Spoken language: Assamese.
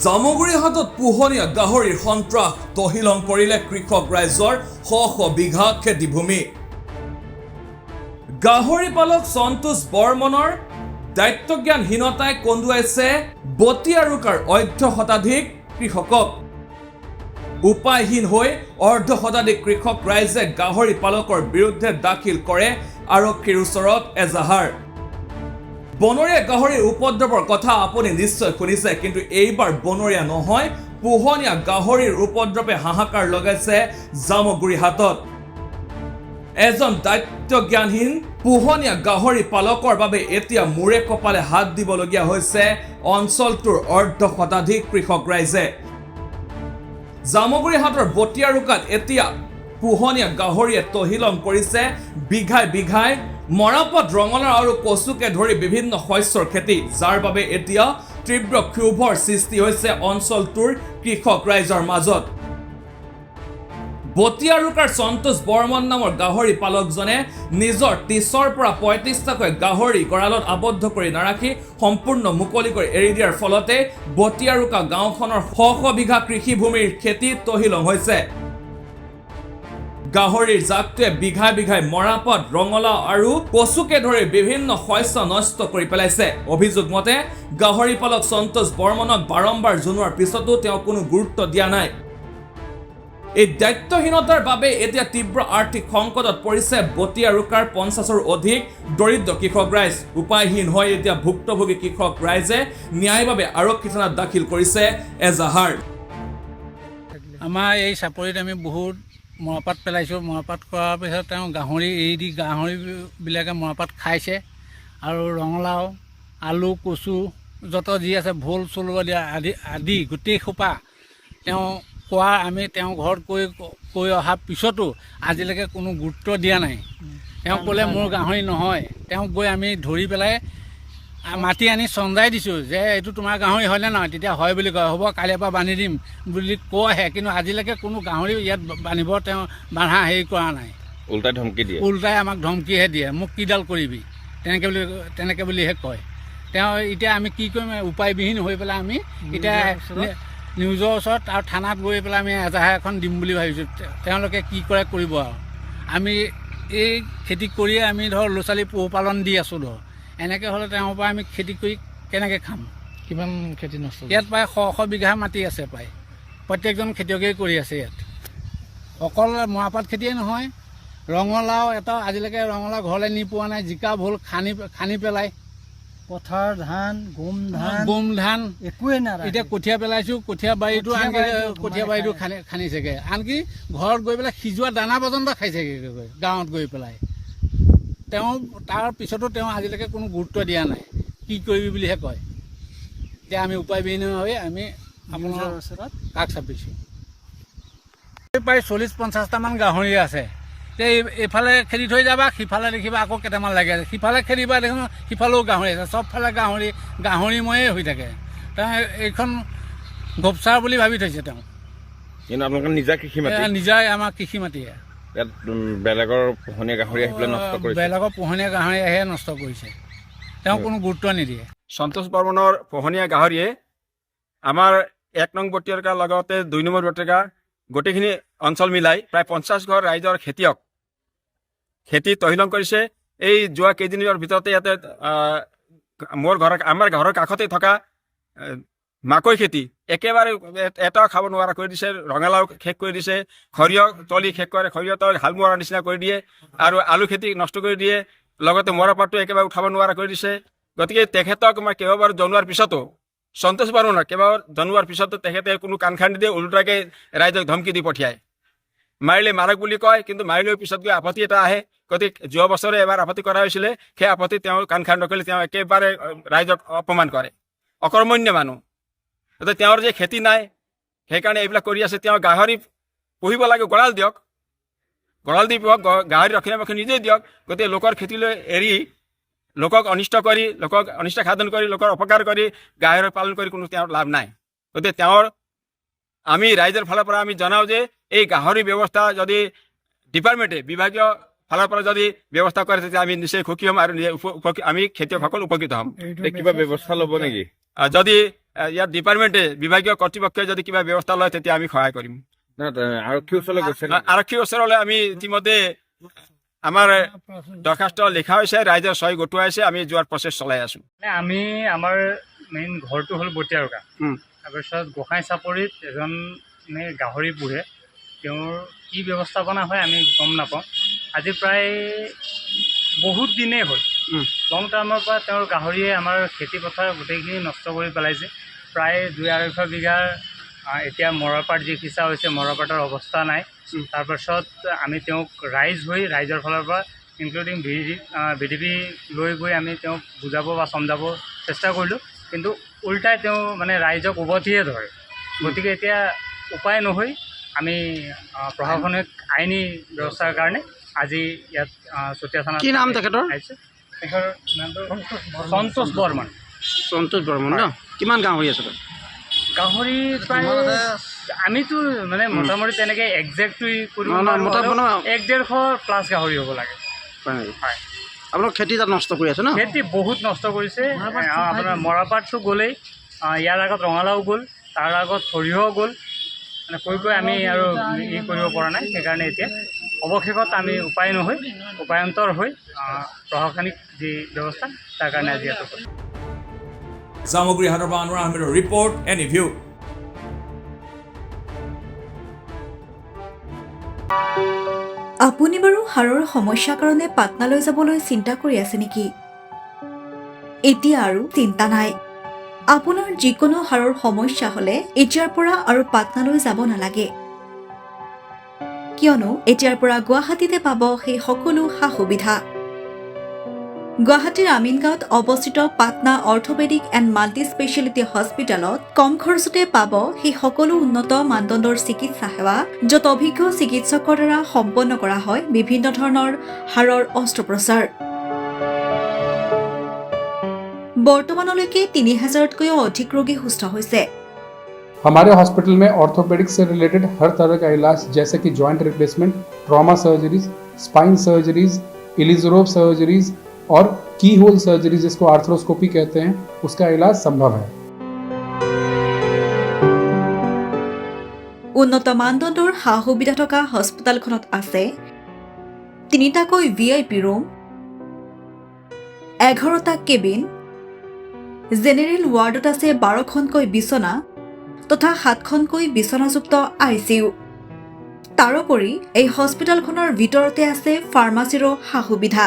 জামুগুৰি হাটত পোহনীয়া গাহৰিৰ সন্ত্ৰাস তহিলং কৰিলে কৃষক ৰাইজৰ শ শ বিঘা খেতিভূমি। গাহৰি পালক সন্তোষ বৰ্মনৰ দায়িত্বজ্ঞানহীনতাই কন্দুৱাইছে বটিয়াৰুকাৰ অৰ্ধ শতাধিক কৃষকক। উপায়হীন হৈ অৰ্ধ শতাধিক কৃষক ৰাইজে গাহৰি পালকৰ বিৰুদ্ধে দাখিল কৰে আৰক্ষীৰ ওচৰত এজাহাৰ। বনৰীয়া গাহৰিৰ উপদ্ৰৱৰ কথা আপুনি নিশ্চয় শুনিছে, কিন্তু এইবাৰ বনৰীয়া নহয়, পোহনীয়া গাহৰিৰ উপদ্ৰৱে হাহাকাৰ লগাইছে জামুগুৰি হাটত। এজন দায়িত্বজ্ঞানহীন পোহনীয়া গাহৰি পালকৰ বাবে এতিয়া মূৰে কপালে হাত দিবলগীয়া হৈছে অঞ্চলটোৰ অৰ্ধ শতাধিক কৃষক ৰাইজে। জামুগুৰি হাটৰ বটিয়াৰুকাত এতিয়া পোহনীয়া গাহৰিয়ে তহিলং কৰিছে বিঘাই বিঘাই মৰাপাট, ৰঙালাও আৰু কচুকে ধৰি বিভিন্ন শস্যৰ খেতি, যাৰ বাবে এতিয়া তীব্ৰ ক্ষোভৰ সৃষ্টি হৈছে অঞ্চলটোৰ কৃষক ৰাইজৰ মাজত। বটিয়াৰুকাৰ সন্তোষ বৰ্মন নামৰ গাহৰি পালকজনে নিজৰ 30ৰ পৰা 35টাকৈ গাহৰি গঁৰালত আবদ্ধ কৰি নাৰাখি সম্পূৰ্ণ মুকলি কৰি এৰি দিয়াৰ ফলতে বটিয়াৰুকা গাঁওখনৰ শ শ বিঘা কৃষিভূমিৰ খেতি তহিলং হৈছে। গাহৰিৰ জাকটোৱে বিঘাই বিঘাই মৰাপাট, ৰঙালাও আৰু কচুকে ধৰি বিভিন্ন শস্য নষ্ট কৰি পেলাইছে। অভিযোগ মতে গাহৰি পালক সন্তোষ বৰ্মনক বাৰম্বাৰ জনোৱাৰ পিছতো তেওঁ কোনো গুৰুত্ব দিয়া নাই। এই দায়িত্বহীনতাৰ বাবে এতিয়া তীব্ৰ আৰ্থিক সংকটত পৰিছে বটিয়াৰুকাৰ 50ৰ অধিক দৰিদ্ৰ কৃষক ৰাইজ। উপায়হীন হৈ এতিয়া ভুক্তভোগী কৃষক ৰাইজে ন্যায়ৰ বাবে আৰক্ষী থানাত দাখিল কৰিছে এজাহাৰ। আমাৰ এই চাপৰিত আমি বহুত মৰাপাট পেলাইছোঁ। মৰাপাট কৰাৰ পিছত তেওঁ গাহৰি এৰি দি গাহৰিবিলাকে মৰাপাট খাইছে, আৰু ৰঙালাও, আলু, কচু যত যি আছে, ভোল চোল আদি গোটেই সোপা তেওঁ আমি তেওঁ ঘৰত কৈ অহাৰ পিছতো আজিলৈকে কোনো গুৰুত্ব দিয়া নাই। তেওঁ ক'লে মোৰ গাহৰি নহয়। তেওঁক গৈ আমি ধৰি পেলাই মাতি আনি চন্দাই দিছোঁ যে এইটো তোমাৰ গাহৰি হয়নে নহয়, তেতিয়া হয় বুলি কয়, হ'ব কাইলৈৰ পৰা বান্ধি দিম বুলি কৈহে, কিন্তু আজিলৈকে কোনো গাহৰি ইয়াত বান্ধিব তেওঁ বান্ধা হেৰি কৰা নাই। উল্টাই ধমকি দিয়ে, উল্টাই আমাক ধমকিহে দিয়ে, মোক কিডাল কৰিবি তেনেকৈ বুলিহে কয়। তেওঁ এতিয়া আমি কি কৰিম, উপায়বিহীন হৈ পেলাই আমি এতিয়া নিউজৰ ওচৰত আৰু থানাত গৈ পেলাই আমি এজাহাৰ এখন দিম বুলি ভাবিছোঁ। তেওঁলোকে কি কৰে কৰিব আৰু। আমি এই খেতি কৰিয়ে আমি ধৰ ল'ৰা ছোৱালী পোহপালন দি আছোঁ। ধৰ এনেকৈ হ'লে তেওঁৰ পৰা আমি খেতি কৰি কেনেকৈ খাম? কিমান খেতি নষ্ট? ইয়াত প্ৰায় শ শ বিঘা মাটি আছে, প্ৰায় প্ৰত্যেকজন খেতিয়কেই কৰি আছে ইয়াত। অকল মৰাপাট খেতিয়ে নহয়, ৰঙালাও এটাও আজিলৈকে ৰঙালাও ঘৰলৈ নি পোৱা নাই। জিকা, ভোল খানি পেলাই, পথাৰ ধান, গোম ধান একোৱে নাই। এতিয়া কঠীয়া পেলাইছোঁ, কঠীয়া বাৰীটো আনকি কঠীয়া বাৰীটো খানিছেগৈ, আনকি ঘৰত গৈ পেলাই সিজোৱা দানা পৰ্যন্ত খাইছেগৈ গাঁৱত গৈ পেলাই। তেওঁ তাৰ পিছতো তেওঁ আজিলৈকে কোনো গুৰুত্ব দিয়া নাই। কি কৰিবি বুলিহে কয়। এতিয়া আমি উপায়বিহীন হৈ আমি আপোনাৰ ওচৰত কাষ চাপিছোঁ। প্ৰায় 40-50টামান গাহৰি আছে। এইফালে খেদি থৈ যাবা, সিফালে দেখিবা আকৌ কেইটামান লাগি আছে, সিফালে খেদিবা দেখোন সিফালেও গাহৰি আছে, চবফালে গাহৰিময়ে হৈ থাকে। তেওঁ এইখন গোপচাৰ বুলি ভাবি থৈছে তেওঁ। কিন্তু আপোনালোকে নিজা কৃষি মাটি, নিজাই আমাৰ কৃষি মাটিয়ে। ইয়াত বেলেগৰ পোহনীয়া গাহৰি আহি পেলাই নষ্ট কৰিছে, বেলেগৰ পোহনীয়া গাহৰি আহে নষ্ট কৰিছে। তেওঁ কোনো গুৰুত্ব নিদিয়ে। সন্তোষ বৰ্মনৰ পোহনীয়া গাহৰিয়ে আমাৰ 1 নং বটিয়াৰুকাৰ লগতে 2 নম্বৰ বটিয়াৰুকা গোটেইখিনি অঞ্চল মিলাই প্ৰায় 50 ঘৰ ৰাইজৰ খেতি তহিলং কৰিছে। এই যোৱা কেইদিনৰ ভিতৰতে ইয়াতে আমাৰ ঘৰৰ কাষতে থকা মাকৈ খেতি একেবাৰে এটাও খাব নোৱাৰা কৰি দিছে। ৰঙালাও শেষ কৰি দিছে, সৰিয়হ তলি শেষ কৰে, সৰিয়হ তলি হাল মৰাৰ নিচিনা কৰি দিয়ে, আৰু আলু খেতি নষ্ট কৰি দিয়ে, লগতে মৰাপাটটো একেবাৰে উঠাব নোৱাৰা কৰি দিছে। গতিকে তেখেতক মই কেইবাবাৰো জনোৱাৰ পিছতো, সন্তোষ বৰ্মনক কেইবাবাৰ জনোৱাৰ পিছতো তেখেতে কোনো কাণ খান্দি দিয়ে, ওলোটাকে ৰাইজক ধমকি দি পঠিয়ায়। মাৰিলে মাৰক বুলি কয়, কিন্তু মাৰিলেও পিছত গৈ আপত্তি এটা আহে। গতিকে যোৱা বছৰে এবাৰ আপত্তি কৰা হৈছিলে, সেই আপত্তি তেওঁ কাণ খান্দ নকৰিলে। তেওঁ একেবাৰে ৰাইজক অপমান কৰে, অকৰ্মণ্য মানুহ। গতিকে তেওঁৰ যে খেতি নাই, সেইকাৰণে এইবিলাক কৰি আছে। তেওঁ গাহৰি পুহিব লাগে, গঁৰাল দিয়ক, গঁৰাল দি গাহৰি ৰক্ষণাবেক্ষণ নিজেই দিয়ক। গতিকে লোকৰ খেতিলৈ এৰি লোকক অনিষ্ট কৰি, লোকক অনিষ্ট সাধন কৰি, লোকৰ অপকাৰ কৰি গাহৰি পালন কৰি কোনো তেওঁৰ লাভ নাই। গতিকে তেওঁৰ আমি ৰাইজৰ ফালৰ পৰা আমি জনাওঁ যে এই গাহৰি ব্যৱস্থা যদি ডিপাৰ্টমেণ্টে, বিভাগীয় ফালৰ পৰা যদি ব্যৱস্থা কৰে, তেতিয়া আমি নিশ্চয় সুখী হ'ম আৰু আমি খেতিয়কসকল উপকৃত হ'ম। কিবা ব্যৱস্থা ল'ব নেকি? যদি ইয়াত ডিপাৰ্টমেণ্টে বিভাগীয় কৰ্তৃপক্ষই যদি কিবা ব্যৱস্থা লয় তেতিয়া আমি সহায় কৰিম। আৰক্ষীৰ ওচৰলৈ গৈছে নে? আৰক্ষীৰ ওচৰলৈ আমি ইতিমধ্যে আমাৰ দৰখাস্ত লিখা হৈছে, ৰাইজৰ চহী গোটোৱা হৈছে, আমি যোৱাৰ প্ৰচেছ চলাই আছোঁ। আমি আমাৰ মেইন ঘৰটো হ'ল বটিয়াৰুকা। তাৰপিছত গোসাঁই চাপৰিত এজন গাহৰি পোহে, তেওঁৰ কি ব্যৱস্থাপনা হয় আমি গম নাপাওঁ। আজি প্ৰায় বহুত দিনেই হ'ল, লং টাৰ্মৰ পৰা তেওঁৰ গাহৰিয়ে আমাৰ খেতি পথাৰ গোটেইখিনি নষ্ট কৰি পেলাইছে। প্ৰায় 2-2.5 বিঘাৰ এতিয়া মৰাপাট যি সিঁচা হৈছে, মৰাপাটৰ অৱস্থা নাই। তাৰপাছত আমি তেওঁক ৰাইজৰ ফালৰ পৰা ইনক্লুডিং VDP লৈ গৈ আমি তেওঁক বুজাব বা চমজাব চেষ্টা কৰিলোঁ, কিন্তু উল্টাই তেওঁ ৰাইজক উভতিয়ে ধৰে। গতিকে এতিয়া উপায় নহৈ আমি প্ৰশাসনিক আইনী ব্যৱস্থাৰ কাৰণে আজি ইয়াত চতিয়া থানাত। কি নাম তেখেতৰ? তেখেতৰ নামটো সন্তোষ বৰ্মন। সন্তোষ বৰ্মন ন? কিমান গাহৰি আছে? গাহৰি প্ৰায় আমিতো মোটামুটি তেনেকৈ একজেক্টটো কৰিব নোৱাৰোঁ, 150+ গাহৰি হ'ব লাগে। হয়, আপোনালোক খেতি তাত নষ্ট কৰি আছে ন? খেতি বহুত নষ্ট কৰিছে। আপোনাৰ মৰাপাটটো গ'লেই, ইয়াৰ আগত ৰঙালাও গ'ল, তাৰ আগত সৰিয়হ গ'ল, কৈ আমি আৰু কৰিব পৰা নাই। সেইকাৰণে এতিয়া অৱশেষত আমি উপায়ন্তৰ হৈ প্ৰশাসনিক যি ব্যৱস্থা তাৰ কাৰণে আজি ইয়াত কৰিছোঁ। জামুগুৰি হাটৰ পৰা আনোৱাৰ আহমেদৰ ৰিপৰ্ট, NEView। আপুনি বাৰু হাড়ৰ সমস্যাৰ কাৰণে পাটনালৈ যাবলৈ চিন্তা কৰি আছে নেকি? এতিয়া আৰু চিন্তা নাই। আপোনাৰ যিকোনো হাড়ৰ সমস্যা হ'লে এতিয়াৰ পৰা আৰু পাটনালৈ যাব নালাগে, কিয়নো এতিয়াৰ পৰা গুৱাহাটীতে পাব সেই সকলো সা সুবিধা। গুৱাহাটীৰ আমিনগাঁৱত অৱস্থিত Patna orthopaedic and multi speciality হস্পিটেলত কম খৰচতে পাব সেই সকলো উন্নত মানদণ্ডৰ চিকিৎসা সেৱা, য'ত অভিজ্ঞ চিকিৎসকৰ দ্বাৰা সম্পন্ন কৰা হয় বিভিন্ন ধৰণৰ হাড়ৰ অস্ত্ৰোপচাৰ। বৰ্তমানলৈকে 3000তকৈও অধিক ৰোগী সুস্থ হৈছে। हमारे हॉस्पिटल में ऑर्थोपेडिक्स से रिलेटेड हर तरह का इलाज जैसे कि joint replacement, trauma surgeries, spine surgeries, Ilizarov surgeries और की होल सर्जरी जिसको आर्थ्रोस्कोपी कहते हैं, उसका इलाज संभव है। উন্নত মানদণ্ডৰ সা সুবিধা থকা হস্পিটেলখনত আছে 3টাকৈ VIP ৰুম, 11টা কেবিন, জেনেৰেল ৱাৰ্ডত আছে 12খনকৈ বিচনা তথা 7খনকৈ বিচনাযুক্ত ICU। তাৰোপৰি এই হস্পিটেলখনৰ ভিতৰতে আছে ফাৰ্মাচীৰো সা সুবিধা।